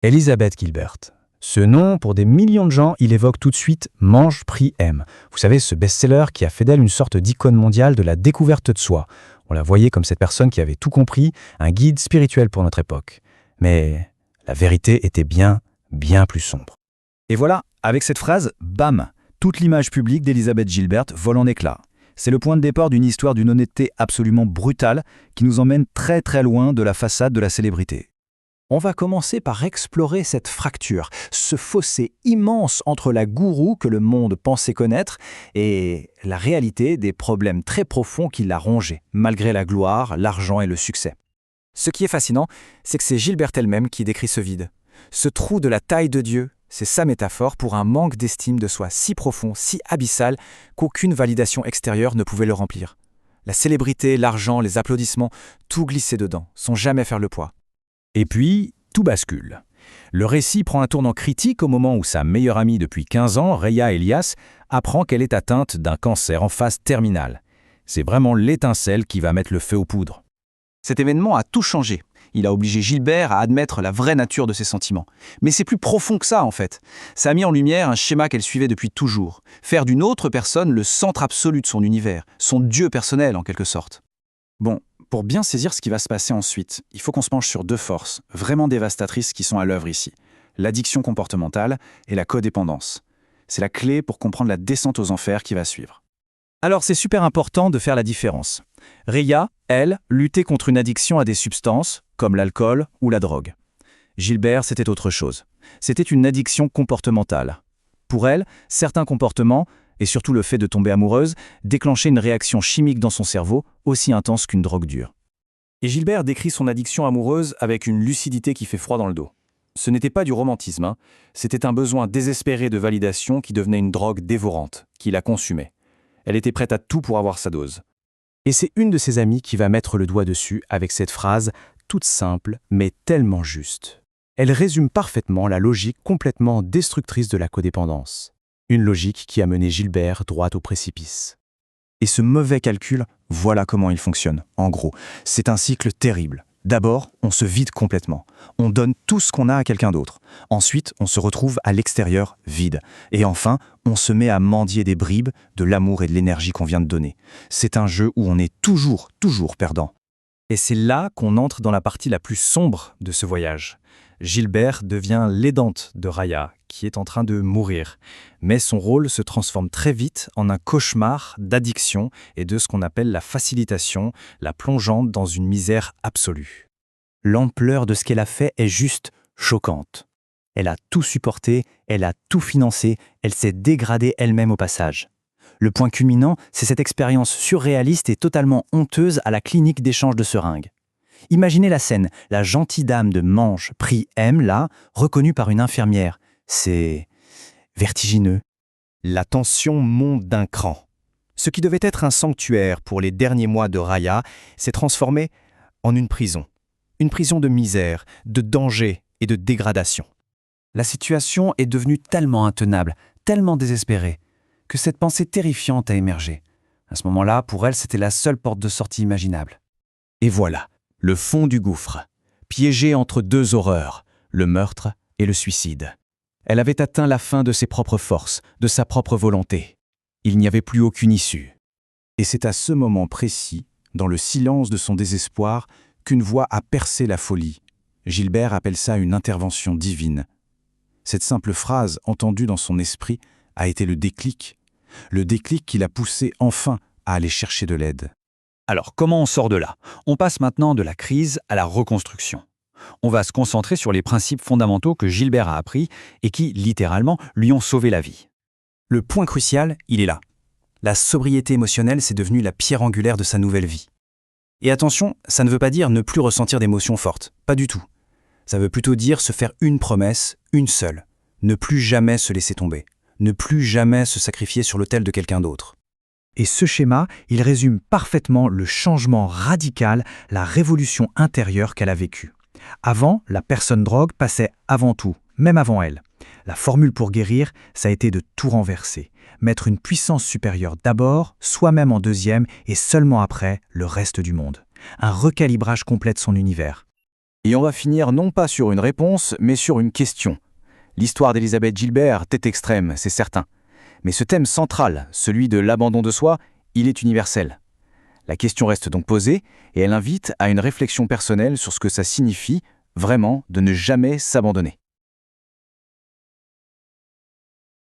Elisabeth Gilbert. Ce nom, pour des millions de gens, il évoque tout de suite Mange, prie, aime. Vous savez, ce best-seller qui a fait d'elle une sorte d'icône mondiale de la découverte de soi. On la voyait comme cette personne qui avait tout compris, un guide spirituel pour notre époque. Mais la vérité était bien, bien plus sombre. Et voilà, avec cette phrase, bam, toute l'image publique d'Elisabeth Gilbert vole en éclats. C'est le point de départ d'une histoire d'une honnêteté absolument brutale qui nous emmène très très loin de la façade de la célébrité. On va commencer par explorer cette fracture, ce fossé immense entre la gourou que le monde pensait connaître et la réalité des problèmes très profonds qui l'a rongée, malgré la gloire, l'argent et le succès. Ce qui est fascinant, c'est que c'est Gilbert elle-même qui décrit ce vide. Ce trou de la taille de Dieu, c'est sa métaphore pour un manque d'estime de soi si profond, si abyssal, qu'aucune validation extérieure ne pouvait le remplir. La célébrité, l'argent, les applaudissements, tout glissait dedans, sans jamais faire le poids. Et puis, tout bascule. Le récit prend un tournant critique au moment où sa meilleure amie depuis 15 ans, Reya Elias, apprend qu'elle est atteinte d'un cancer en phase terminale. C'est vraiment l'étincelle qui va mettre le feu aux poudres. Cet événement a tout changé. Il a obligé Gilbert à admettre la vraie nature de ses sentiments. Mais c'est plus profond que ça, en fait. Ça a mis en lumière un schéma qu'elle suivait depuis toujours. Faire d'une autre personne le centre absolu de son univers, son dieu personnel, en quelque sorte. Bon, pour bien saisir ce qui va se passer ensuite, il faut qu'on se penche sur deux forces, vraiment dévastatrices qui sont à l'œuvre ici. L'addiction comportementale et la codépendance. C'est la clé pour comprendre la descente aux enfers qui va suivre. Alors c'est super important de faire la différence. Reya, elle, luttait contre une addiction à des substances, comme l'alcool ou la drogue. Gilbert, c'était autre chose. C'était une addiction comportementale. Pour elle, certains comportements, et surtout le fait de tomber amoureuse, déclenchaient une réaction chimique dans son cerveau aussi intense qu'une drogue dure. Et Gilbert décrit son addiction amoureuse avec une lucidité qui fait froid dans le dos. Ce n'était pas du romantisme, c'était un besoin désespéré de validation qui devenait une drogue dévorante, qui la consumait. Elle était prête à tout pour avoir sa dose. Et c'est une de ses amies qui va mettre le doigt dessus avec cette phrase toute simple mais tellement juste. Elle résume parfaitement la logique complètement destructrice de la codépendance. Une logique qui a mené Gilbert droit au précipice. Et ce mauvais calcul, voilà comment il fonctionne. En gros, c'est un cycle terrible. D'abord, on se vide complètement. On donne tout ce qu'on a à quelqu'un d'autre. Ensuite, on se retrouve à l'extérieur vide. Et enfin, on se met à mendier des bribes de l'amour et de l'énergie qu'on vient de donner. C'est un jeu où on est toujours perdant. Et c'est là qu'on entre dans la partie la plus sombre de ce voyage. Gilbert devient l'aidante de Reya, qui est en train de mourir. Mais son rôle se transforme très vite en un cauchemar d'addiction et de ce qu'on appelle la facilitation, la plongeant dans une misère absolue. L'ampleur de ce qu'elle a fait est juste choquante. Elle a tout supporté, elle a tout financé, elle s'est dégradée elle-même au passage. Le point culminant, c'est cette expérience surréaliste et totalement honteuse à la clinique d'échange de seringues. Imaginez la scène, la gentille dame de Mange, prie, aime, là, reconnue par une infirmière. C'est vertigineux. La tension monte d'un cran. Ce qui devait être un sanctuaire pour les derniers mois de Reya s'est transformé en une prison. Une prison de misère, de danger et de dégradation. La situation est devenue tellement intenable, tellement désespérée, que cette pensée terrifiante a émergé. À ce moment-là, pour elle, c'était la seule porte de sortie imaginable. Et voilà, le fond du gouffre, piégée entre deux horreurs, le meurtre et le suicide. Elle avait atteint la fin de ses propres forces, de sa propre volonté. Il n'y avait plus aucune issue. Et c'est à ce moment précis, dans le silence de son désespoir, qu'une voix a percé la folie. Gilbert appelle ça une intervention divine. Cette simple phrase entendue dans son esprit a été le déclic qui l'a poussé enfin à aller chercher de l'aide. Alors, comment on sort de là? On passe maintenant de la crise à la reconstruction. On va se concentrer sur les principes fondamentaux que Gilbert a appris et qui, littéralement, lui ont sauvé la vie. Le point crucial, il est là. La sobriété émotionnelle, c'est devenu la pierre angulaire de sa nouvelle vie. Et attention, ça ne veut pas dire ne plus ressentir d'émotions fortes, pas du tout. Ça veut plutôt dire se faire une promesse, une seule. Ne plus jamais se laisser tomber. Ne plus jamais se sacrifier sur l'autel de quelqu'un d'autre. Et ce schéma, il résume parfaitement le changement radical, la révolution intérieure qu'elle a vécue. Avant, la personne drogue passait avant tout, même avant elle. La formule pour guérir, ça a été de tout renverser. Mettre une puissance supérieure d'abord, soi-même en deuxième et seulement après, le reste du monde. Un recalibrage complet de son univers. Et on va finir non pas sur une réponse, mais sur une question. L'histoire d'Elisabeth Gilbert est extrême, c'est certain. Mais ce thème central, celui de l'abandon de soi, il est universel. La question reste donc posée, et elle invite à une réflexion personnelle sur ce que ça signifie, vraiment, de ne jamais s'abandonner.